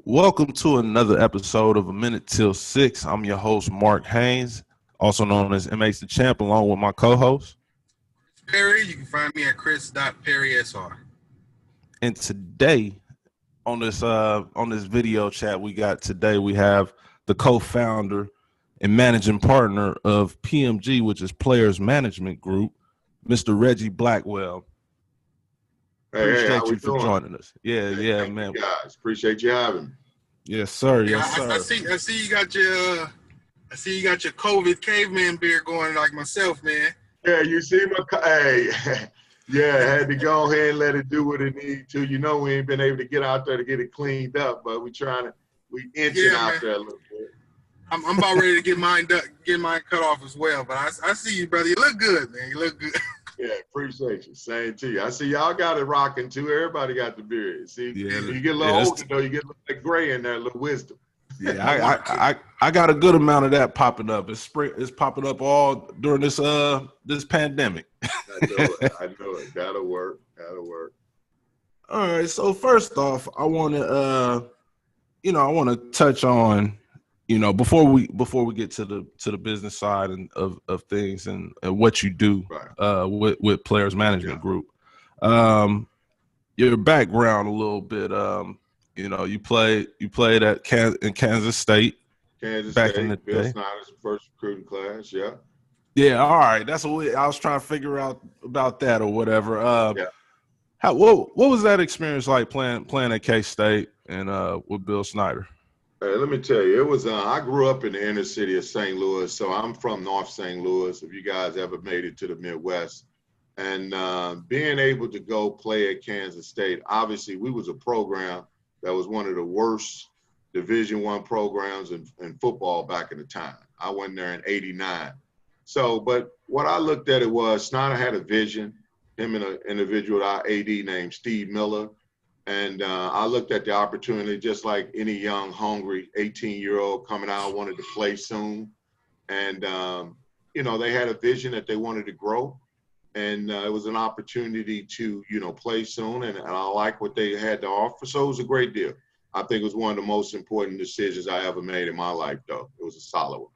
Welcome to another episode of A Minute Till 6. I'm your host, Mark Haynes, also known as MH the Champ, along with my co-host. Perry, you can find me at chris.perrysr. And today, on this video chat we have the co-founder and managing partner of PMG, which is Players Management Group, Mr. Reggie Blackwell. Appreciate you for joining us. Yeah, man. You guys, appreciate you having me. Yes, sir. Yes, sir. I see you got your COVID caveman beard going like myself, man. Yeah, you see I had to go ahead and let it do what it needs to. You know, we ain't been able to get out there to get it cleaned up, but we inching out there a little bit. I'm about ready to get mine cut off as well. But I see you, brother. You look good, man. You look good. Yeah, appreciate you. Same to you. I see y'all got it rocking too. Everybody got the beard. See, you get a little older though, you get a little like gray in there, a little wisdom. Yeah, I got a good amount of that popping up. It's popping up all during this pandemic. I know it. That'll work. All right. So first off, I want to touch on, before we get to the business side of things and what you do with Players Management Group. Your background a little bit. You played in Kansas State. Back in the day. Bill Snyder's first recruiting class. Yeah. Yeah. All right. That's what I was trying to figure out about that or whatever. What was that experience like playing at K-State and with Bill Snyder? Hey, let me tell you, it was. I grew up in the inner city of St. Louis, so I'm from North St. Louis. If you guys ever made it to the Midwest, and being able to go play at Kansas State, obviously we was a program that was one of the worst Division I programs in football back in the time. I went there in '89. So, but what I looked at it was Snyder had a vision. Him and an individual, our AD named Steve Miller. And I looked at the opportunity just like any young, hungry 18-year-old coming out wanted to play soon. And, they had a vision that they wanted to grow. And it was an opportunity to, play soon. And I like what they had to offer. So it was a great deal. I think it was one of the most important decisions I ever made in my life, though. It was a solid one.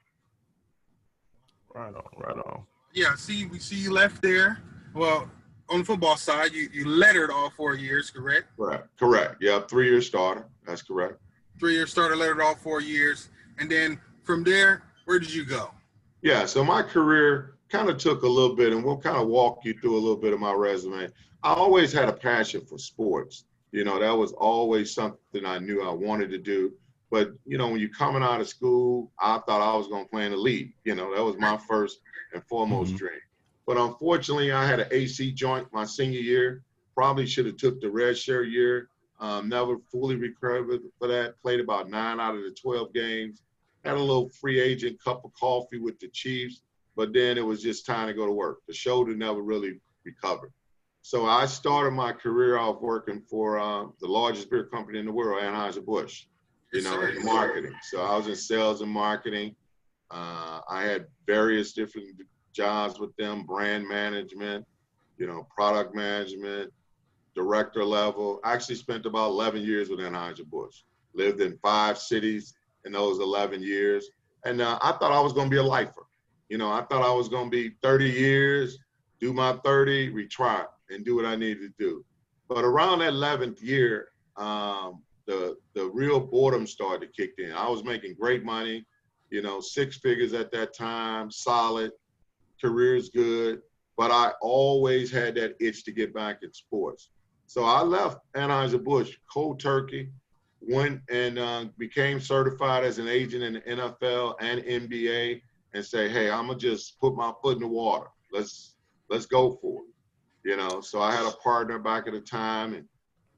Right on. Yeah, we see you left there. Well, on the football side, you lettered all 4 years, correct? Correct. Yeah, 3-year starter. That's correct. 3-year starter, lettered all 4 years. And then from there, where did you go? Yeah, so my career kind of took a little bit, and we'll kind of walk you through a little bit of my resume. I always had a passion for sports. That was always something I knew I wanted to do. But, when you're coming out of school, I thought I was going to play in the league. That was my first and foremost dream. But unfortunately, I had an AC joint my senior year. Probably should have took the red shirt year. Never fully recovered for that. Played about 9 out of the 12 games. Had a little free agent cup of coffee with the Chiefs. But then it was just time to go to work. The shoulder never really recovered. So I started my career off working for the largest beer company in the world, Anheuser-Busch, in marketing. So I was in sales and marketing. I had various different jobs with them, brand management, product management, director level. I actually spent about 11 years with Anheuser-Busch. Lived in 5 cities in those 11 years. And I thought I was going to be a lifer. I thought I was going to be 30 years, do my 30, retire, and do what I needed to do. But around that 11th year, the real boredom started to kick in. I was making great money, 6 figures at that time, solid. Career's good, but I always had that itch to get back in sports. So I left Anheuser-Busch cold turkey, went and became certified as an agent in the NFL and NBA, and say, hey, I'm gonna just put my foot in the water. Let's go for it. So I had a partner back at the time and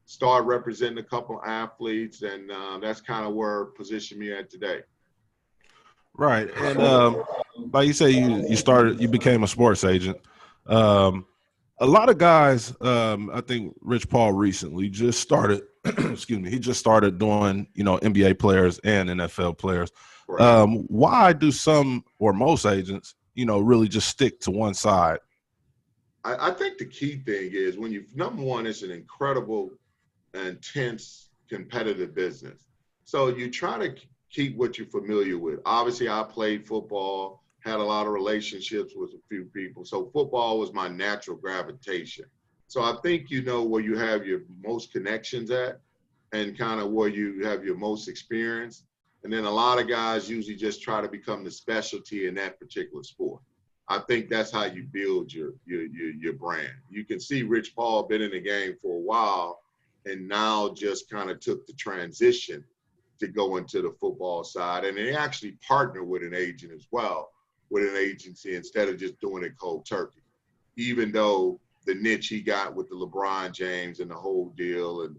started representing a couple athletes, and that's kind of where it positioned me at today. Right. And like you say, you became a sports agent. A lot of guys, I think Rich Paul recently just started, he just started doing, NBA players and NFL players. Right. Why do some or most agents, really just stick to one side? I think the key thing is number one, it's an incredible, intense, competitive business. So you try to keep what you're familiar with. Obviously, I played football, had a lot of relationships with a few people. So football was my natural gravitation. So I think you know where you have your most connections at and kind of where you have your most experience. And then a lot of guys usually just try to become the specialty in that particular sport. I think that's how you build your brand. You can see Rich Paul been in the game for a while and now just kind of took the transition to go into the football side. And they actually partner with an agent as well, with an agency, instead of just doing it cold turkey. Even though the niche he got with the LeBron James and the whole deal, and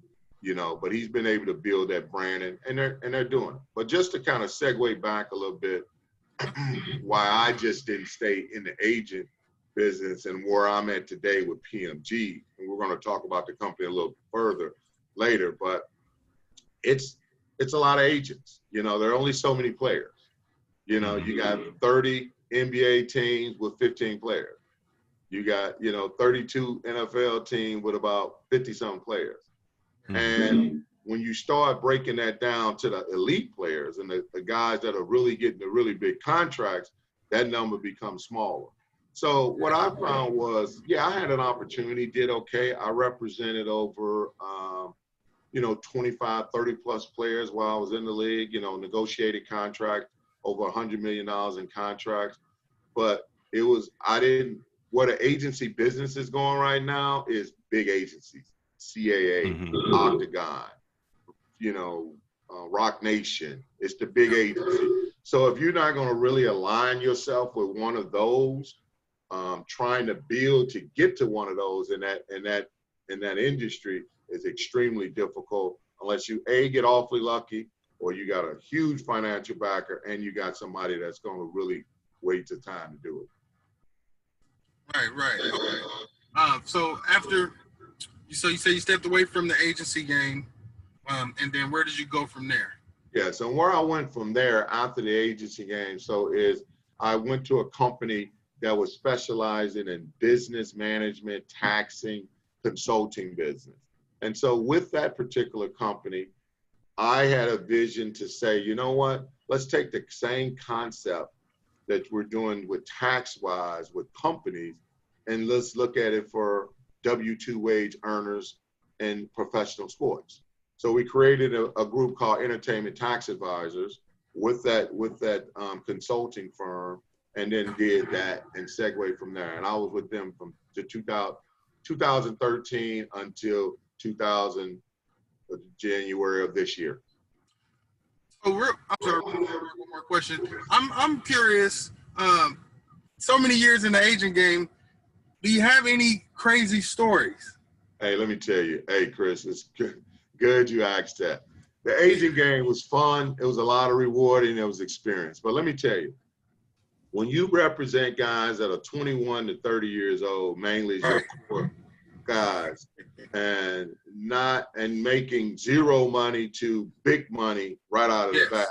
but he's been able to build that brand, and they're doing it. But just to kind of segue back a little bit, why I just didn't stay in the agent business and where I'm at today with PMG, and we're going to talk about the company a little further later, but it's a lot of agents. There are only so many players. You got 30 NBA teams with 15 players. You got, 32 NFL teams with about 50-something players. And when you start breaking that down to the elite players and the guys that are really getting the really big contracts, that number becomes smaller. So what I found was, I had an opportunity, did okay. I represented over, 25, 30 plus players while I was in the league, negotiated contract, over $100 million in contracts. But where the agency business is going right now is big agencies, CAA, Octagon, Rock Nation. It's the big agency. So if you're not going to really align yourself with one of those, trying to build to get to one of those in that industry is extremely difficult unless you get awfully lucky, or you got a huge financial backer and you got somebody that's going to really wait the time to do it. Right. Okay. So after, you say you stepped away from the agency game, and then where did you go from there? Yeah. So where I went from there after the agency game, I went to a company that was specializing in business management, taxing, consulting business. And so with that particular company, I had a vision to say, you know what, let's take the same concept that we're doing with tax-wise with companies, and let's look at it for W-2 wage earners in professional sports. So we created a group called Entertainment Tax Advisors with that consulting firm, and then did that and segued from there. And I was with them from 2013 until January of this year. I'm sorry, one more question. I'm curious. So many years in the agent game, do you have any crazy stories? Hey, let me tell you. Hey, Chris, it's good you asked that. The agent game was fun. It was a lot of rewarding. It was experience. But let me tell you, when you represent guys that are 21 to 30 years old, mainly as your core guys, and making zero money to big money right out of the bat,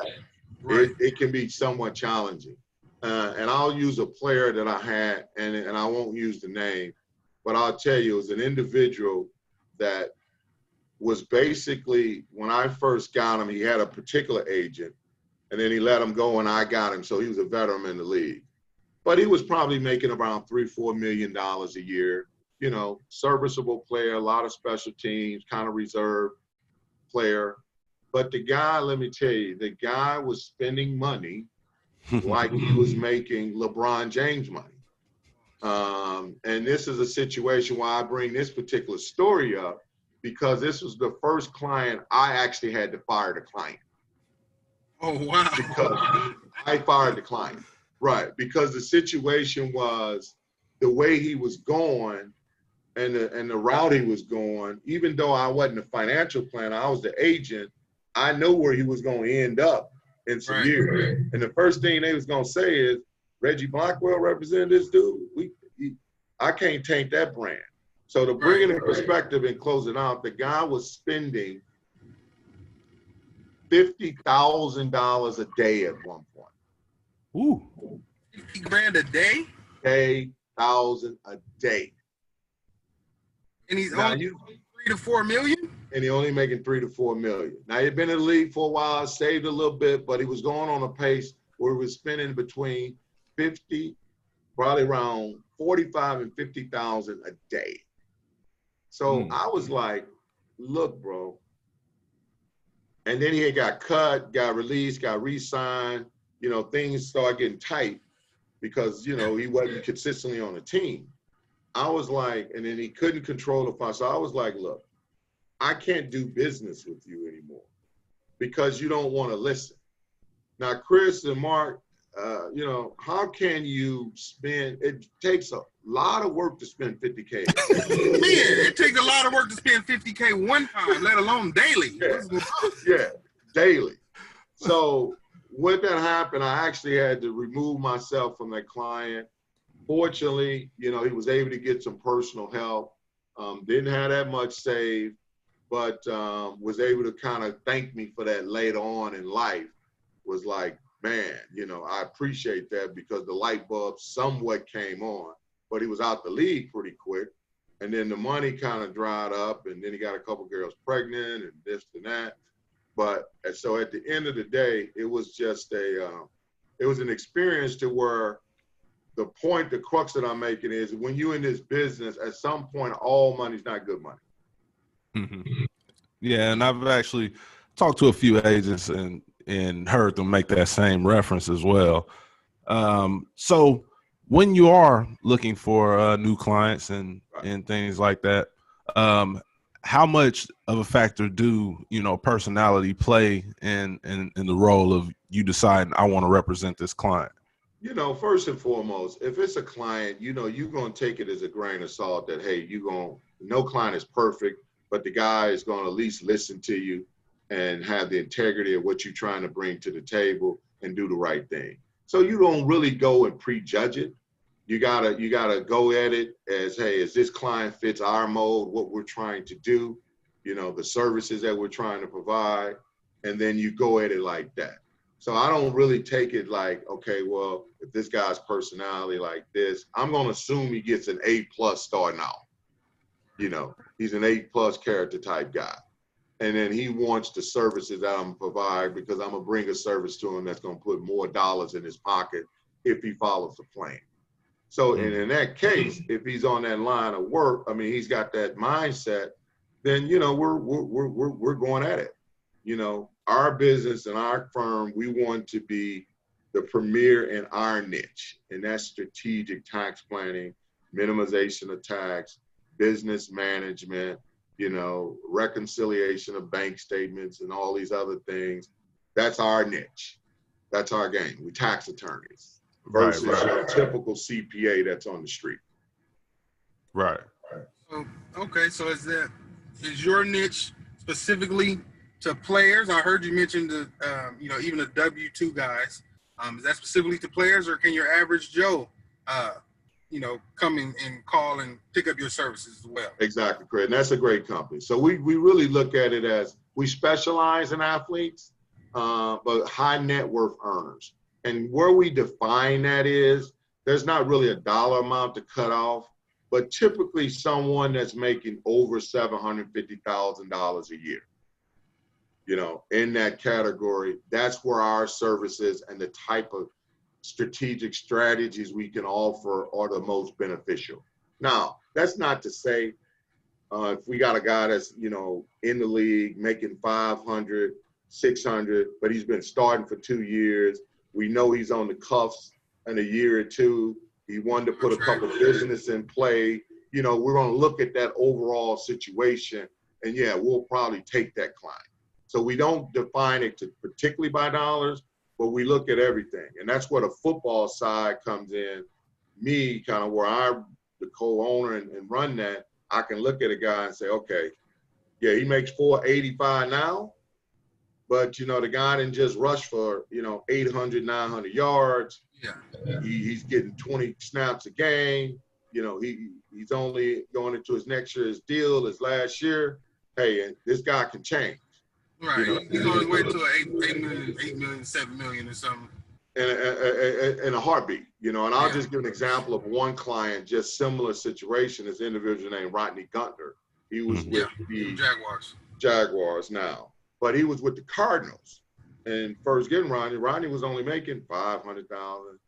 it can be somewhat challenging. And I'll use a player that I had, and I won't use the name, but I'll tell you, it was an individual that was basically, when I first got him, he had a particular agent, and then he let him go, and I got him, so he was a veteran in the league. But he was probably making around $3-4 million a year. Serviceable player, a lot of special teams, kind of reserved player. But the guy, let me tell you, the guy was spending money like he was making LeBron James money. And this is a situation why I bring this particular story up, because this was the first client I actually had to fire the client. Oh, wow. Because I fired the client. Right. Because the situation was the way he was going, and the route he was going, even though I wasn't a financial planner, I was the agent, I know where he was going to end up in some years. And the first thing they was going to say is, Reggie Blackwell represented this dude. I can't taint that brand. So to bring it in perspective and close it out, the guy was spending $50,000 a day at one point. Ooh. $50,000 a day? $50,000 a day. And he's only 3 to 4 million? and he only making 3 to 4 million. Now he'd been in the league for a while, saved a little bit, but he was going on a pace where he was spending between 50, probably around 45 and 50,000 a day. So I was like, look, bro. And then he had got cut, got released, got re-signed. You know, things started getting tight because, you know, he wasn't consistently on the team. I was like, and then he couldn't control the fund. So I was like, look, I can't do business with you anymore because you don't want to listen. Now, Chris and Mark, you know, how can you spend, it takes a lot of work to spend 50K. Man, it takes a lot of work to spend 50K one time, let alone daily. Yeah, daily. So when that happened, I actually had to remove myself from that client. Fortunately, you know, he was able to get some personal help. Didn't have that much saved, but was able to kind of thank me for that later on in life. Was like, man, you know, I appreciate that because the light bulb somewhat came on, but he was out the league pretty quick. And then the money kind of dried up, and then he got a couple girls pregnant and this and that. But so at the end of the day, it was just it was an experience to where the point, the crux that I'm making is when you're in this business, at some point, all money's not good money. Mm-hmm. Yeah, and I've actually talked to a few agents and heard them make that same reference as well. So when you are looking for new clients and things like that, how much of a factor do, you know, personality play in the role of you deciding I want to represent this client? You know, first and foremost, if it's a client, you know, you're going to take it as a grain of salt that, hey, no client is perfect, but the guy is going to at least listen to you and have the integrity of what you're trying to bring to the table and do the right thing. So you don't really go and prejudge it. You gotta go at it as, hey, is this client fits our mode, what we're trying to do, you know, the services that we're trying to provide, and then you go at it like that. So I don't really take it like, okay, well, if this guy's personality like this, I'm gonna assume he gets an A+ starting out. You know, he's an A+ character type guy. And then he wants the services that I'm gonna provide because I'm gonna bring a service to him that's gonna put more dollars in his pocket if he follows the plan. So and in that case, if he's on that line of work, I mean, he's got that mindset, then, you know, we're going at it. You know, our business and our firm, we want to be the premier in our niche, and that's strategic tax planning, minimization of tax, business management, you know, reconciliation of bank statements and all these other things. That's our niche. That's our game. We tax attorneys versus your typical CPA that's on the street. Right. Okay, so is your niche specifically to players? I heard you mention the you know, even the W-2 guys. Is that specifically to players, or can your average Joe you know, come in and call and pick up your services as well? Exactly, Craig. And that's a great company. So we really look at it as we specialize in athletes, but high net worth earners. And where we define that is, there's not really a dollar amount to cut off, but typically someone that's making over $750,000 a year, you know, in that category, that's where our services and the type of strategic strategies we can offer are the most beneficial. Now, that's not to say if we got a guy that's, you know, in the league making 500, 600, but he's been starting for 2 years. We know he's on the cuffs in a year or two. He wanted to put a couple of business in play. You know, we're going to look at that overall situation, and yeah, we'll probably take that client. So we don't define it to particularly by dollars, but we look at everything. And that's where the football side comes in. Me, kind of where I'm the co-owner and run that, I can look at a guy and say, okay, yeah, he makes $485 now, but, you know, the guy didn't just rush for, you know, 800, 900 yards. Yeah. He's getting 20 snaps a game. You know, he's only going into his next year's deal, his last year. Hey, and this guy can change. Right. You know, he's on his way to 8 million, 7 million or something. In a heartbeat, you know, and I'll just give an example of one client, just similar situation. This individual named Rodney Gunter. He was with the Jaguars now, but he was with the Cardinals. And first getting Ronnie was only making 500,000,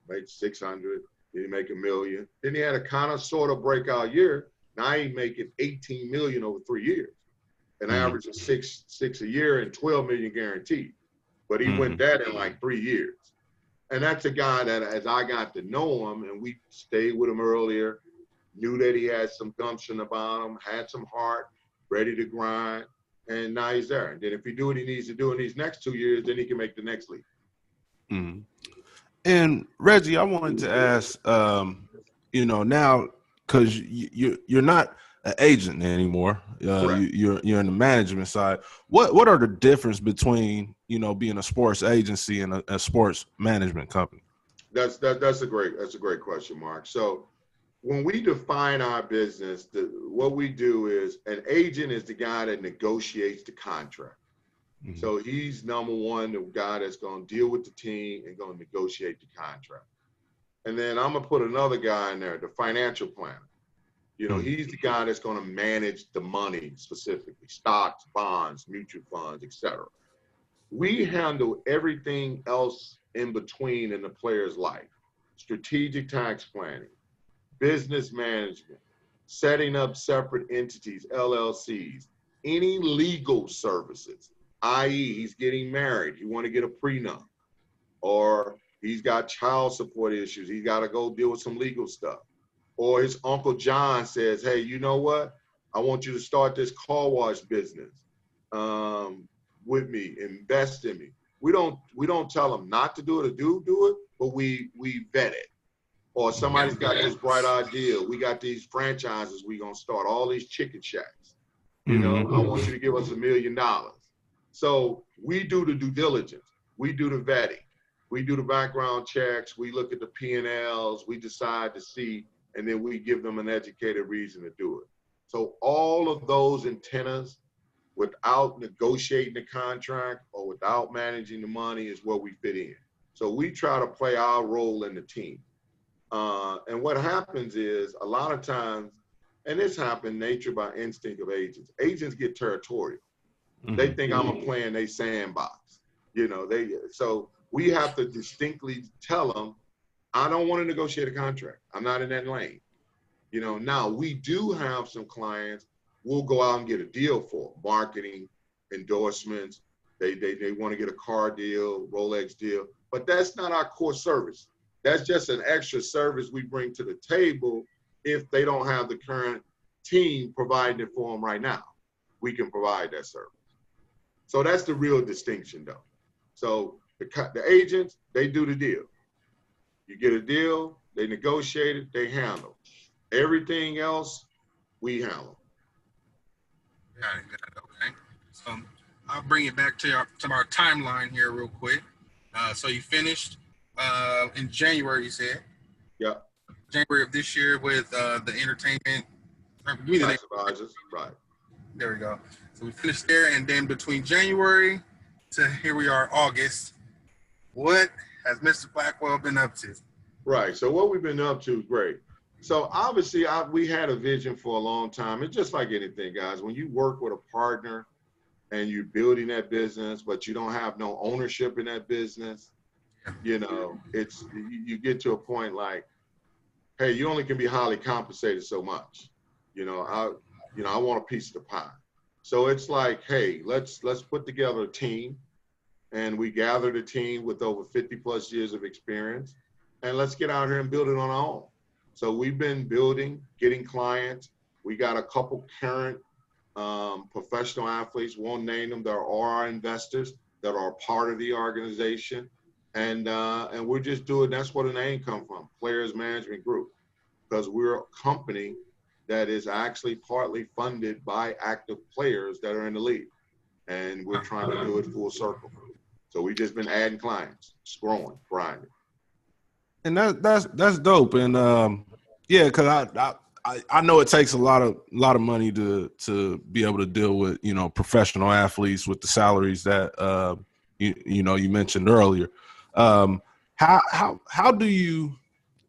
made 600, then he make $1 million. Then he had a kind of sort of breakout year. Now he's making 18 million over 3 years, an average of six a year and 12 million guaranteed. But he went that in like 3 years. And that's a guy that, as I got to know him, and we stayed with him earlier, knew that he had some gumption about him, had some heart, ready to grind, and now he's there. And then if he do what he needs to do in these next 2 years, then he can make the next leap. And Reggie, I wanted to ask, now because you're not an agent anymore, you're in the management side. What are the difference between being a sports agency and a sports management company? That's a great question, Mark. So when we define our business, what we do is an agent is the guy that negotiates the contract. So he's number one, the guy that's going to deal with the team and going to negotiate the contract. And then I'm going to put another guy in there, the financial planner. He's the guy that's going to manage the money specifically, stocks, bonds, mutual funds, etc. We handle everything else in between in the player's life: strategic tax planning, business management, setting up separate entities, LLCs, any legal services, i.e. he's getting married, you want to get a prenup, or he's got child support issues, he's got to go deal with some legal stuff. Or his Uncle John says, hey, you know what? I want you to start this car wash business with me, invest in me. We don't tell them not to do it or do it, but we vet it. Or somebody's got this bright idea. We got these franchises we gonna start, all these chicken shacks. I want you to give us $1 million. So we do the due diligence. We do the vetting. We do the background checks. We look at the P&Ls. We decide to see, and then we give them an educated reason to do it. So all of those antennas, without negotiating the contract or without managing the money, is where we fit in. So we try to play our role in the team. And what happens is a lot of times, and this happens nature by instinct of agents. Agents get territorial. They think I'm a play in their sandbox. So we have to distinctly tell them, I don't want to negotiate a contract. I'm not in that lane. Now we do have some clients we'll go out and get a deal for marketing, endorsements. They want to get a car deal, Rolex deal, but that's not our core service. That's just an extra service we bring to the table if they don't have the current team providing it for them right now. We can provide that service. So that's the real distinction, though. So the agents, they do the deal. You get a deal, they negotiate it, they handle. Everything else, we handle. Got it. Okay. So I'll bring it back to our timeline here real quick. So you finished in January, you said? Yeah. January of this year with the entertainment. Advisors, right. There we go. So we finished there, and then between January to here we are, August. What has Mr. Blackwell been up to? Right. So what we've been up to is great. So obviously we had a vision for a long time. It's just like anything, guys. When you work with a partner and you're building that business, but you don't have no ownership in that business, you get to a point like, hey, you only can be highly compensated so much. I want a piece of the pie. So it's like, hey, let's put together a team, and we gathered a team with over 50 plus years of experience, and let's get out here and build it on our own. So we've been building, getting clients. We got a couple current professional athletes, won't name them, that are our investors that are part of the organization. And we're just doing, that's where the name comes from, Players Management Group, because we're a company that is actually partly funded by active players that are in the league. And we're trying to do it full circle. So we've just been adding clients, it's growing, grinding. And that's dope. And because I know it takes a lot of money to be able to deal with professional athletes with the salaries that you mentioned earlier. How do you,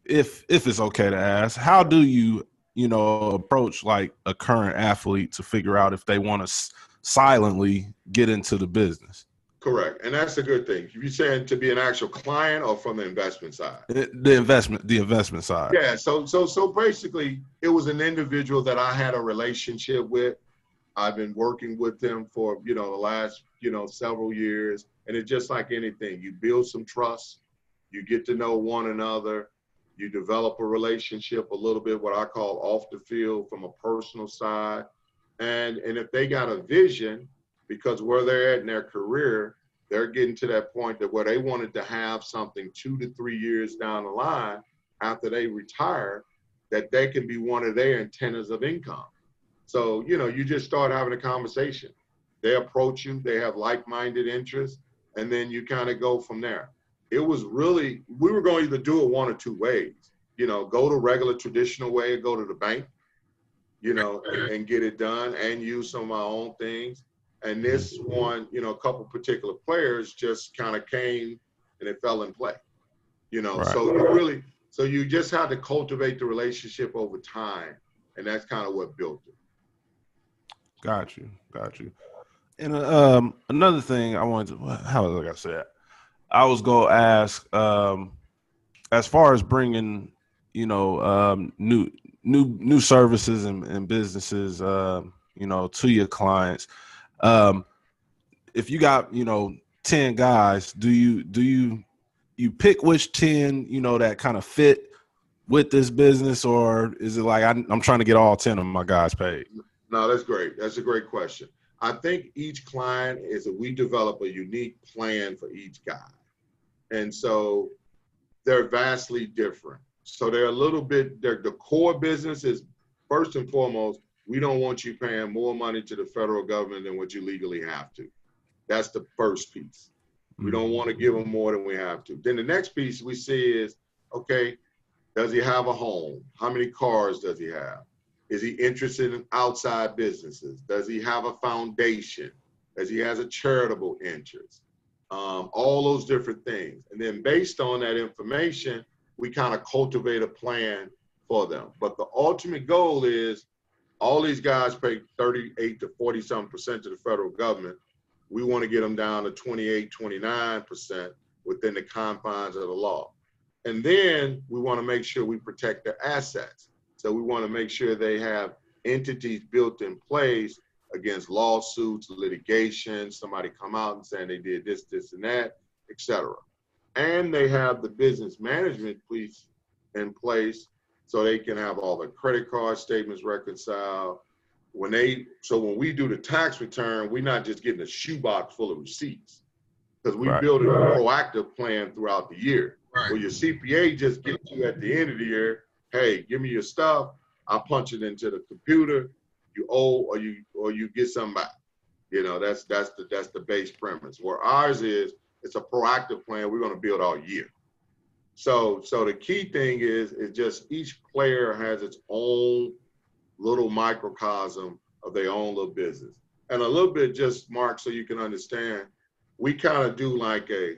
if it's okay to ask, how do you approach like a current athlete to figure out if they want to silently get into the business. Correct. And that's a good thing. You saying to be an actual client or from the investment side? The investment side. Yeah. So basically, it was an individual that I had a relationship with. I've been working with them for, the last, several years. And it's just like anything. You build some trust. You get to know one another. You develop a relationship a little bit, what I call off the field from a personal side. And if they got a vision, because where they're at in their career, they're getting to that point that where they wanted to have something 2 to 3 years down the line after they retire, that they can be one of their antennas of income. So, you just start having a conversation. They approach you, they have like-minded interests, and then you kind of go from there. It was really, we were going to either do it one or two ways, go the regular traditional way, go to the bank, and get it done and use some of my own things. And this one, a couple particular players just kind of came and it fell in play, Right. So you just had to cultivate the relationship over time. And that's kind of what built it. Got you. And another thing I wanted to, like I said, I was going to ask, as far as bringing, new services and businesses, to your clients. If you got, 10 guys, do you pick which 10, that kind of fit with this business, or is it like I'm trying to get all 10 of my guys paid? No, that's great. That's a great question. I think each client we develop a unique plan for each guy. And so they're vastly different. So they're a little bit, the core business is, first and foremost, we don't want you paying more money to the federal government than what you legally have to. That's the first piece. We don't want to give them more than we have to. Then the next piece we see is, okay, does he have a home? How many cars does he have? Is he interested in outside businesses? Does he have a foundation? Does he has a charitable interest? All those different things. And then based on that information, we kind of cultivate a plan for them. But the ultimate goal is all these guys pay 38 to 40-something% to the federal government. We want to get them down to 28, 29% within the confines of the law. And then we want to make sure we protect their assets. So we want to make sure they have entities built in place against lawsuits, litigation, somebody come out and saying they did this, this, and that, et cetera. And they have the business management piece in place so they can have all the credit card statements reconciled. When we do the tax return, we're not just getting a shoebox full of receipts, because we build a proactive plan throughout the year. Right. Where your CPA just gets you at the end of the year, hey, give me your stuff. I punch it into the computer. You owe or you get something back. That's the base premise. Where ours is, it's a proactive plan we're going to build all year. So the key thing is just each player has its own little microcosm of their own little business. And a little bit, just Mark, so you can understand, we kind of do like a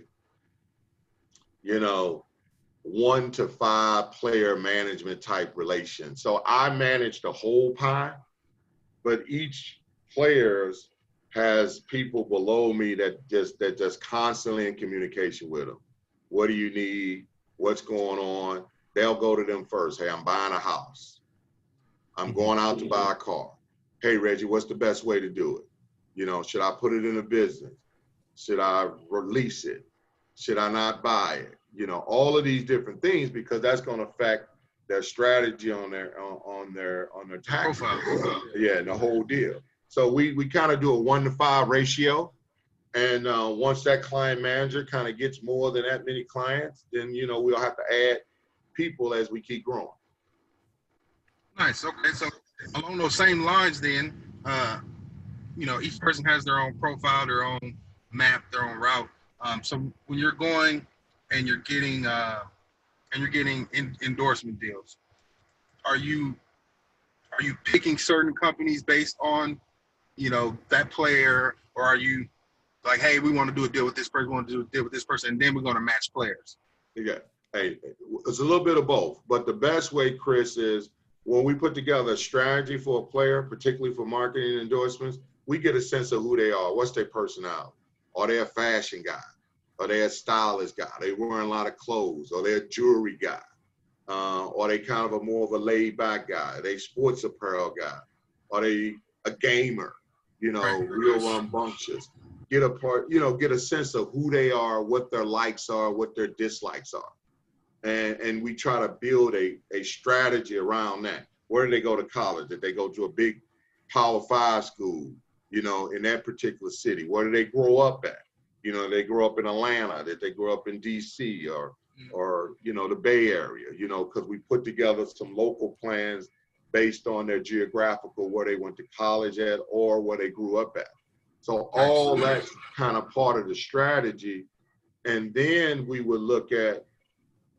1 to 5 player management type relation. So I manage the whole pie, but each players has people below me that just constantly in communication with them. What do you need? What's going on? They'll go to them first. Hey, I'm buying a house. I'm going out to buy a car. Hey, Reggie, what's the best way to do it? Should I put it in a business? Should I release it? Should I not buy it? All of these different things, because that's going to affect their strategy on their tax profile. Yeah, the whole deal. So we kind of do a 1 to 5 ratio. And once that client manager kind of gets more than that many clients, then, we'll have to add people as we keep growing. Nice. Okay. So along those same lines, then, each person has their own profile, their own map, their own route. So when you're going and you're getting endorsement deals, are you picking certain companies based on, that player, or are you like, hey, we want to do a deal with this person, we want to do a deal with this person, and then we're going to match players? Yeah. Hey, it's a little bit of both, but the best way, Chris, is when we put together a strategy for a player, particularly for marketing endorsements, we get a sense of who they are. What's their personality? Are they a fashion guy? Are they a stylist guy? They wearing a lot of clothes? Are they a jewelry guy? Are they kind of a more of a laid back guy? Are they sports apparel guy? Are they a gamer? You know, real rambunctious. Get a sense of who they are, what their likes are, what their dislikes are. And we try to build a strategy around that. Where did they go to college? Did they go to a big Power 5 school, you know, in that particular city? Where did they grow up at? You know, they grew up in Atlanta, did they grow up in DC or you know, the Bay Area, you know, because we put together some local plans based on their geographical, where they went to college at or where they grew up at. So all that's kind of part of the strategy. And then we would look at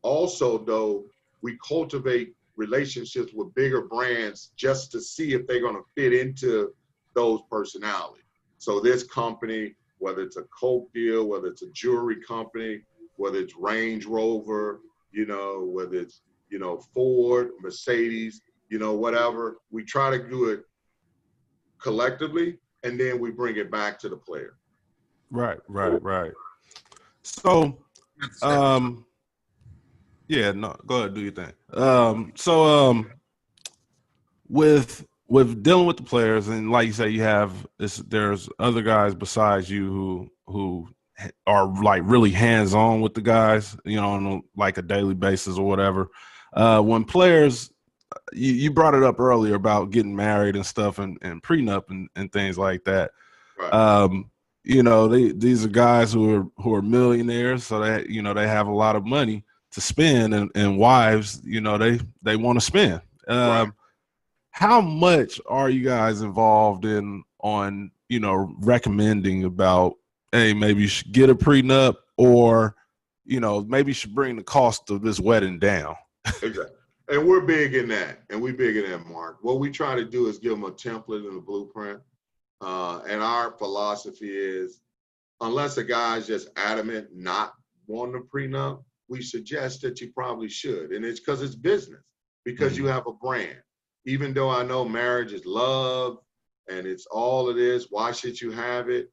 also, though, we cultivate relationships with bigger brands just to see if they're going to fit into those personalities. So this company, whether it's a Coke deal, whether it's a jewelry company, whether it's Range Rover, you know, whether it's, you know, Ford, Mercedes, you know, whatever, we try to do it collectively, and then we bring it back to the player. Right. So, yeah, no, go ahead, do your thing. With dealing with the players, and like you say, you have there's other guys besides you who are like really hands on with the guys, you know, on like a daily basis or whatever. When players, you brought it up earlier about getting married and stuff and prenup and things like that. Right. You know, these are guys who are millionaires, so that, you know, they have a lot of money to spend, and wives, you know, they want to spend. Right. How much are you guys involved on, you know, recommending about, hey, maybe you should get a prenup, or, you know, maybe you should bring the cost of this wedding down? Exactly. And we're big in that. And we big in that, Mark. What we try to do is give them a template and a blueprint. And our philosophy is, unless a guy's just adamant not wanting a prenup, we suggest that you probably should. And it's because it's business, because you have a brand. Even though I know marriage is love and it's all it is, why should you have it?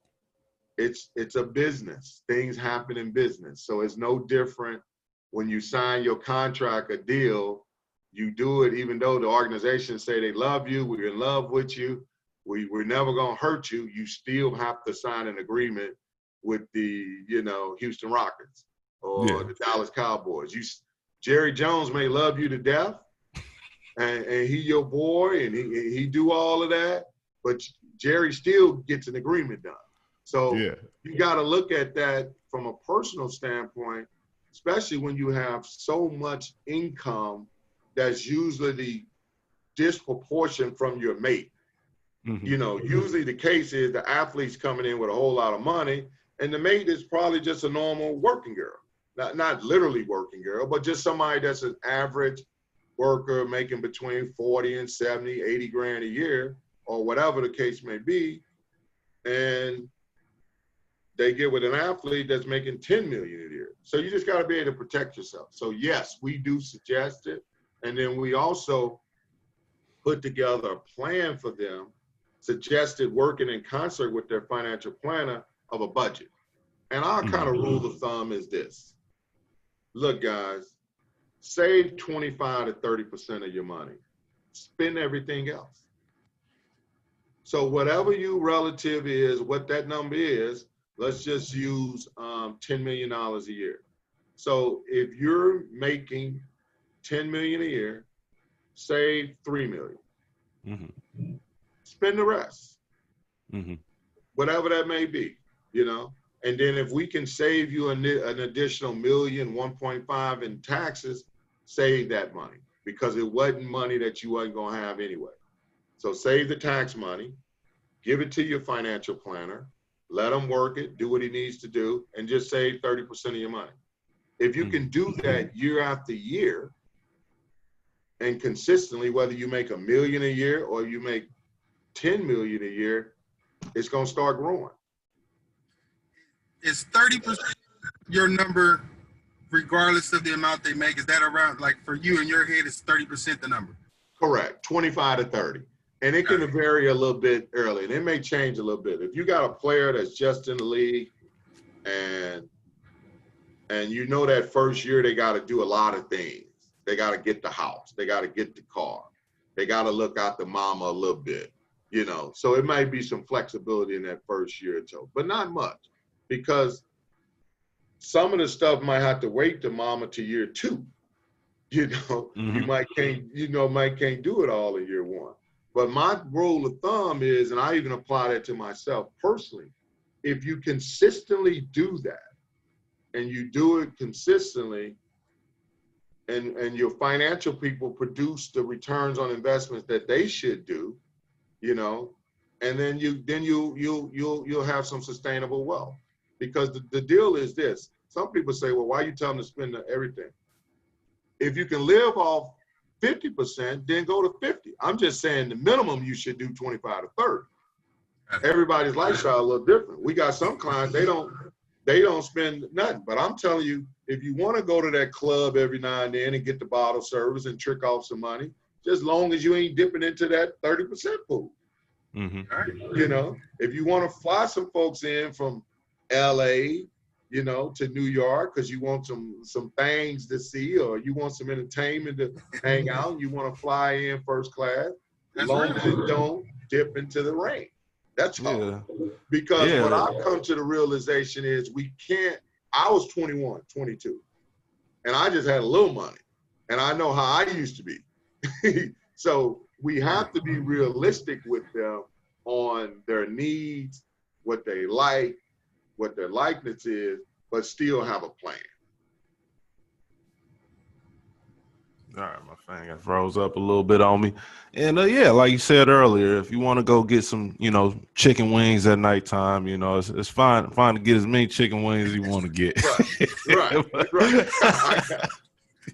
It's a business. Things happen in business. So it's no different when you sign your contract, a deal, you do it even though the organization say they love you, we're in love with you, we're never gonna hurt you, you still have to sign an agreement with the, you know, Houston Rockets or the Dallas Cowboys. Jerry Jones may love you to death, and he your boy, and he do all of that, but Jerry still gets an agreement done. So you got to look at that from a personal standpoint, especially when you have so much income that's usually disproportionate from your mate. You know, usually the case is the athlete's coming in with a whole lot of money, and the mate is probably just a normal working girl. Not literally working girl, but just somebody that's an average worker making between 40 and 70, 80 grand a year, or whatever the case may be. And they get with an athlete that's making 10 million a year. So you just got to be able to protect yourself. So yes, we do suggest it. And then we also put together a plan for them, suggested working in concert with their financial planner, of a budget. And our kind of rule of thumb is this. Look, guys, save 25 to 30% of your money. Spend everything else. So whatever your relative is, what that number is, let's just use $10 million a year. So if you're making $10 million a year, save $3 million. Spend the rest, whatever that may be, you know. And then if we can save you an additional million, 1.5 in taxes, save that money, because it wasn't money that you wasn't going to have anyway. So save the tax money, give it to your financial planner, let him work it, do what he needs to do, and just save 30% of your money. If you can do that year after year and consistently, whether you make $1 million a year or you make 10 million a year, it's going to start growing. Is 30% your number, regardless of the amount they make? Is that around, like for you in your head, is 30% the number? Correct. 25 to 30. And it can vary a little bit early, and it may change a little bit. If you got a player that's just in the league and you know that first year they got to do a lot of things. They got to get the house. They got to get the car. They got to look out the mama a little bit, you know. So it might be some flexibility in that first year or so, but not much, because some of the stuff might have to wait to mama to year 2. You know, you might can't do it all in year 1. But my rule of thumb is, and I even apply that to myself personally, if you consistently do that, and you do it consistently, and your financial people produce the returns on investments that they should do, you know, and then you'll have some sustainable wealth. Because the deal is this: some people say, well, why are you telling them to spend everything? If you can live off 50%, then go to 50. I'm just saying the minimum you should do 25 to 30. Everybody's lifestyle a little different. We got some clients, they don't spend nothing. But I'm telling you, if you want to go to that club every now and then and get the bottle service and trick off some money, just long as you ain't dipping into that 30% pool. You know, if you want to fly some folks in from LA, you know, to New York because you want some things to see, or you want some entertainment to hang out, and you want to fly in first class, as long as it don't dip into the rain. That's all. Because what I've come to the realization is I was 21, 22, and I just had a little money, and I know how I used to be. So we have to be realistic with them on their needs, what they like, what their likeness is, but still have a plan. All right, my thing got froze up a little bit on me. And yeah, like you said earlier, if you want to go get some, you know, chicken wings at nighttime, you know, it's fine to get as many chicken wings as you want to get. Right.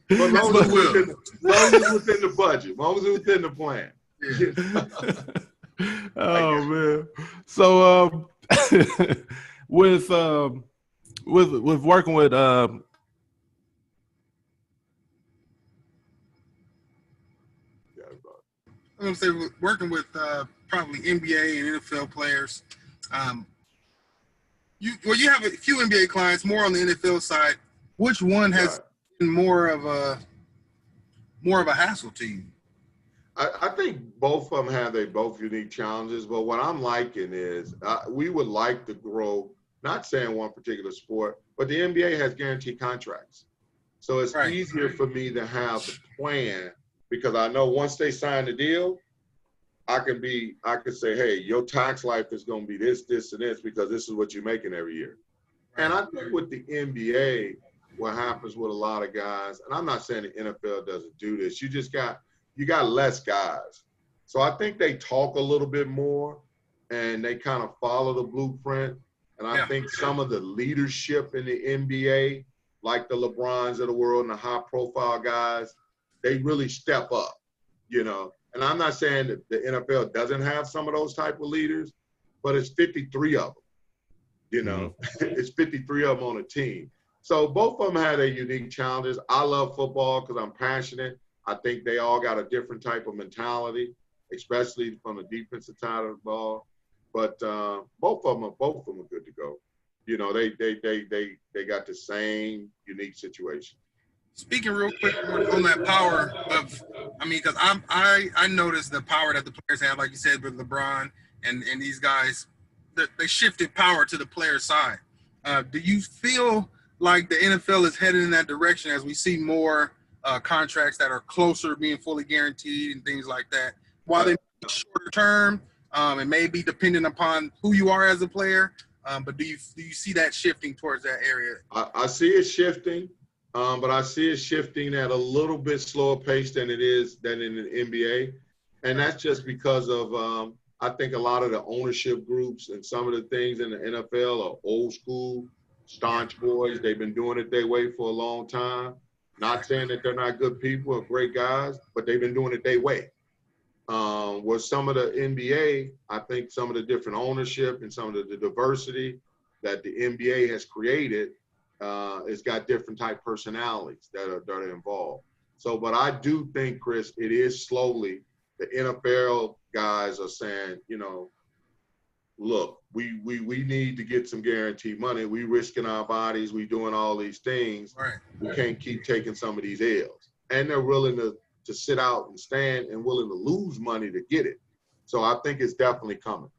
But as long as it's within the budget, as long as it's within the plan. Oh man. So with working with I'm gonna say working with probably NBA and NFL players. You have a few NBA clients, more on the NFL side. Which one has been more of a hassle to you? I think both of them have both unique challenges, but what I'm liking is we would like to grow, not saying one particular sport, but the NBA has guaranteed contracts. So it's easier for me to have the plan, because I know once they sign the deal, I could say, hey, your tax life is going to be this, this, and this, because this is what you're making every year. And I think with the NBA, what happens with a lot of guys, and I'm not saying the NFL doesn't do this, you got less guys. So I think they talk a little bit more and they kind of follow the blueprint. And I think some of the leadership in the NBA, like the LeBrons of the world and the high profile guys, they really step up, you know. And I'm not saying that the NFL doesn't have some of those type of leaders, but it's 53 of them, you know. It's 53 of them on a team. So both of them had their unique challenges. I love football because I'm passionate. I think they all got a different type of mentality, especially from the defensive side of the ball. But both of them are good to go. You know, they got the same unique situation. Speaking real quick on that power of, because I noticed the power that the players have, like you said, with LeBron and these guys, they shifted power to the player side. Do you feel like the NFL is headed in that direction as we see more contracts that are closer to being fully guaranteed and things like that? While they may be shorter term, it may be dependent upon who you are as a player, but do you see that shifting towards that area? I see it shifting. But I see it shifting at a little bit slower pace than in the NBA. And that's just because of, I think a lot of the ownership groups and some of the things in the NFL are old school, staunch boys. They've been doing it their way for a long time. Not saying that they're not good people or great guys, but they've been doing it their way. With some of the NBA, I think some of the different ownership and some of the diversity that the NBA has created, it's got different type personalities that are involved. So, but I do think, Chris, it is slowly the NFL guys are saying, look, we need to get some guaranteed money. We risking our bodies. We doing all these things. Right. We can't keep taking some of these L's. And they're willing to sit out and stand and willing to lose money to get it. So I think it's definitely coming.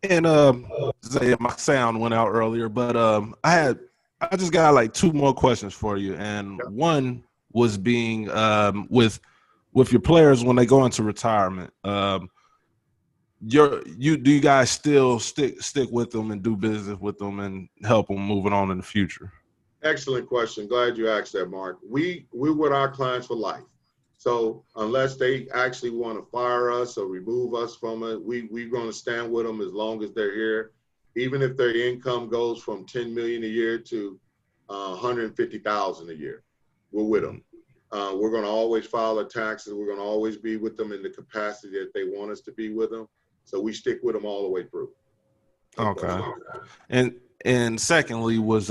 And my sound went out earlier, but I just got like two more questions for you. And one was being with your players when they go into retirement. Do you guys still stick with them and do business with them and help them moving on in the future? Excellent question. Glad you asked that, Mark. We're with our clients for life. So unless they actually want to fire us or remove us from it, we're going to stand with them as long as they're here. Even if their income goes from $10 million a year to $150,000 a year, we're with them. We're going to always file their taxes. We're going to always be with them in the capacity that they want us to be with them. So we stick with them all the way through. Okay. And secondly was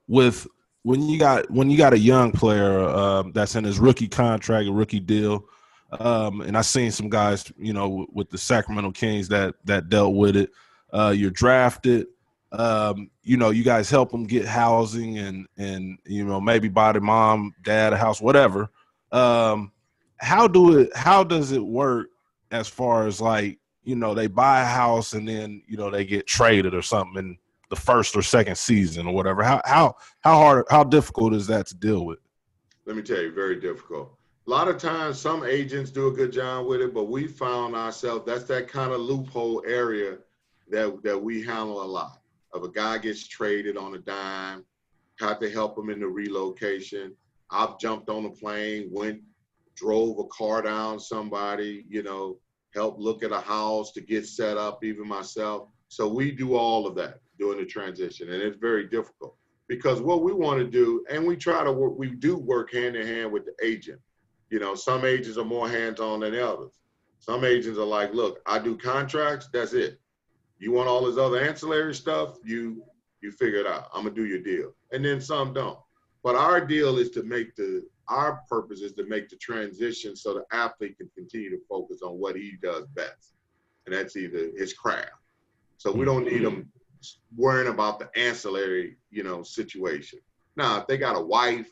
with when you got a young player that's in his rookie contract, a rookie deal, and I seen some guys, with the Sacramento Kings that dealt with it. You're drafted. You guys help them get housing and maybe buy the mom, dad a house, whatever. How does it work as far as like, they buy a house and then, they get traded or something in the first or second season or whatever. How difficult is that to deal with? Let me tell you, very difficult. A lot of times some agents do a good job with it, but we found ourselves, that's that kind of loophole area that we handle a lot. If a guy gets traded on a dime, had to help him in the relocation. I've jumped on a plane, drove a car down somebody, help look at a house to get set up, even myself. So we do all of that during the transition, and it's very difficult because what we want to do, and we do work hand in hand with the agent. Some agents are more hands-on than others. Some agents are like, look, I do contracts, that's it. You want all this other ancillary stuff, you figure it out. I'm gonna do your deal. And then some don't. But our deal is our purpose is to make the transition so the athlete can continue to focus on what he does best. And that's either his craft. So we don't need them worrying about the ancillary, situation. Now, if they got a wife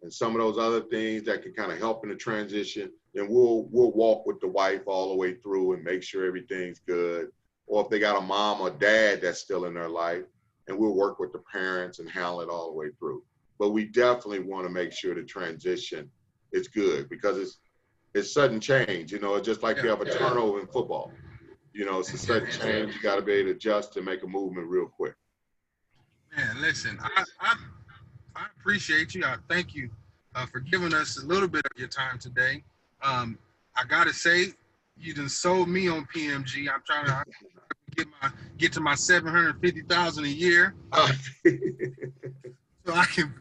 and some of those other things that can kind of help in the transition, then we'll walk with the wife all the way through and make sure everything's good. Or if they got a mom or dad that's still in their life, and we'll work with the parents and handle it all the way through. But we definitely want to make sure the transition is good because it's sudden change. It's just like you have a turnover in football. It's a sudden change. You got to be able to adjust and make a movement real quick. Man, listen, I appreciate you. I thank you for giving us a little bit of your time today. I got to say, you done sold me on PMG. I'm trying to get to my $750,000 a year, so I can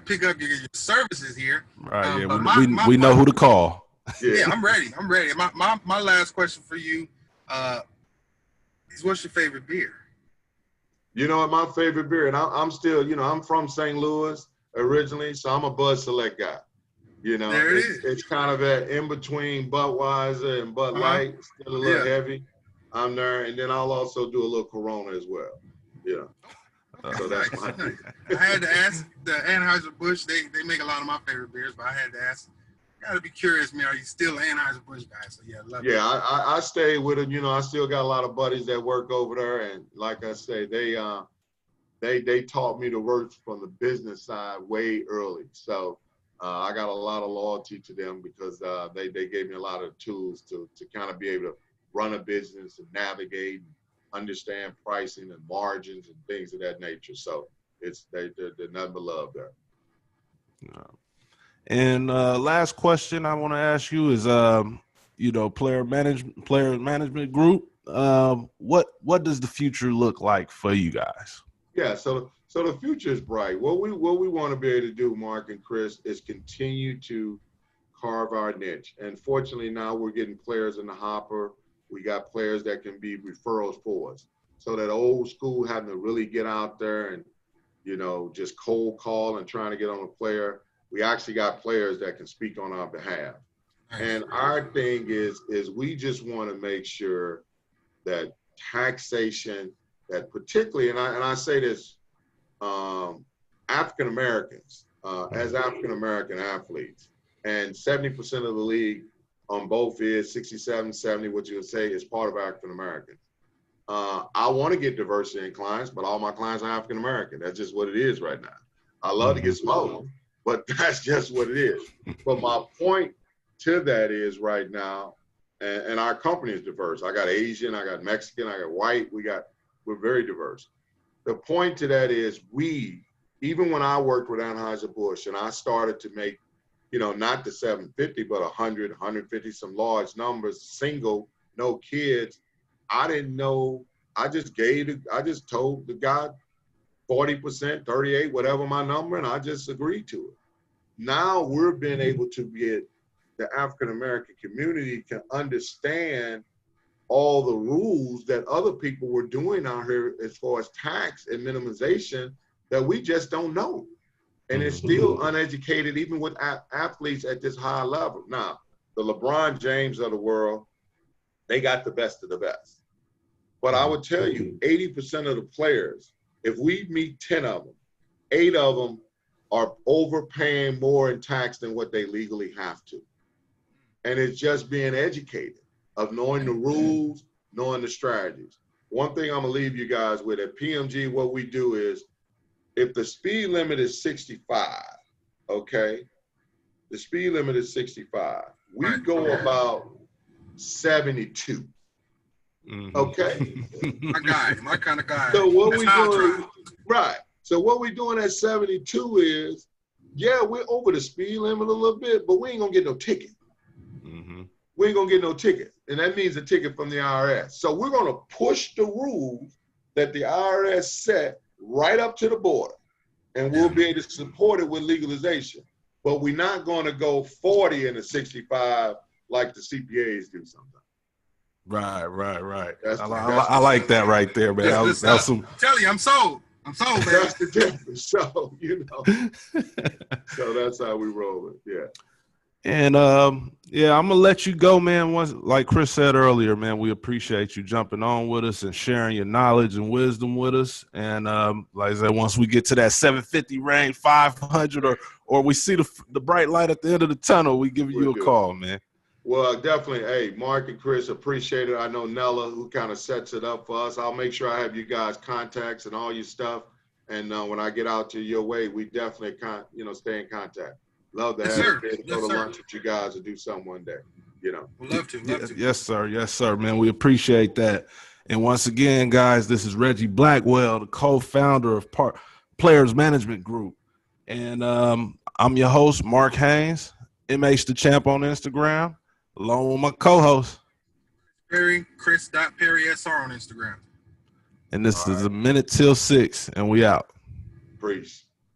pick up your services here. Right. Yeah. We know who to call. Yeah, I'm ready. My last question for you is, what's your favorite beer? My favorite beer, and I'm still, I'm from St. Louis originally, so I'm a Bud Select guy. It's kind of that in between Budweiser and Bud Light, still a little heavy. I'm there, and then I'll also do a little Corona as well. So that's my thing. I had to ask the Anheuser-Busch. They make a lot of my favorite beers, but I had to ask. Gotta be curious, man. Are you still an Anheuser-Busch guy? So I stay with it. I still got a lot of buddies that work over there, and like I say, they taught me to work from the business side way early. So I got a lot of loyalty to them because they gave me a lot of tools to kind of be able to run a business and navigate, and understand pricing and margins and things of that nature. So they're nothing but love there. No. And last question I want to ask you is, player management group. What does the future look like for you guys? Yeah, so the future is bright. What we want to be able to do, Mark and Chris, is continue to carve our niche. And fortunately now we're getting players in the hopper. We got players that can be referrals for us. So that old school having to really get out there and, just cold call and trying to get on a player. We actually got players that can speak on our behalf. Nice. And our thing is we just want to make sure that taxation, that particularly, and I say this, African Americans, as African American athletes, and 70% of the league on both is 67, 70, what you would say is part of African Americans. I want to get diversity in clients, but all my clients are African American. That's just what it is right now. I love to get some of them, but that's just what it is. But my point to that is right now, and our company is diverse. I got Asian, I got Mexican, I got white. We're very diverse. The point to that is even when I worked with Anheuser-Busch and I started to make, not the 750, but 100, 150, some large numbers, single, no kids. I didn't know. I just told the guy 40%, 38, whatever my number, and I just agreed to it. Now we're being able to get the African American community can understand all the rules that other people were doing out here as far as tax and minimization that we just don't know. And it's still uneducated, even with athletes at this high level. Now, the LeBron James of the world, they got the best of the best. But I would tell you, 80% of the players, if we meet 10 of them, 8 of them are overpaying more in tax than what they legally have to. And it's just being educated of knowing the rules, knowing the strategies. One thing I'm gonna leave you guys with at PMG, what we do is, if the speed limit is 65, okay? The speed limit is 65. We go about 72. Okay. My guy, my kind of guy. So what That's we how I doing, drive. right? So what we doing at 72 is, yeah, we're over the speed limit a little bit, but we ain't gonna get no ticket. We ain't gonna get no ticket, and that means a ticket from the IRS. So we're gonna push the rules that the IRS set right up to the border, and we'll be able to support it with legalization. But we're not gonna go 40 and a 65 like the CPAs do sometimes. Right. That's I like that right there, man. That's some. Tell you, I'm sold, man. That's the difference. So so that's how we roll it. Yeah. And I'm gonna let you go, man. Once, like Chris said earlier, man, we appreciate you jumping on with us and sharing your knowledge and wisdom with us. And like I said, once we get to that 750 range, 500, or we see the bright light at the end of the tunnel, we give you a call, man. Well, definitely. Hey, Mark and Chris, appreciate it. I know Nella, who kind of sets it up for us. I'll make sure I have you guys' contacts and all your stuff. And when I get out to your way, we definitely stay in contact. Love to have you go to lunch with you guys and do something one day. We'd love to. Yes, sir, man. We appreciate that. And once again, guys, this is Reggie Blackwell, the co-founder of Players Management Group. And I'm your host, Mark Haynes, MH the Champ on Instagram, along with my co-host, Chris.PerrySR on Instagram. And this is a minute till 6, and we out. Peace.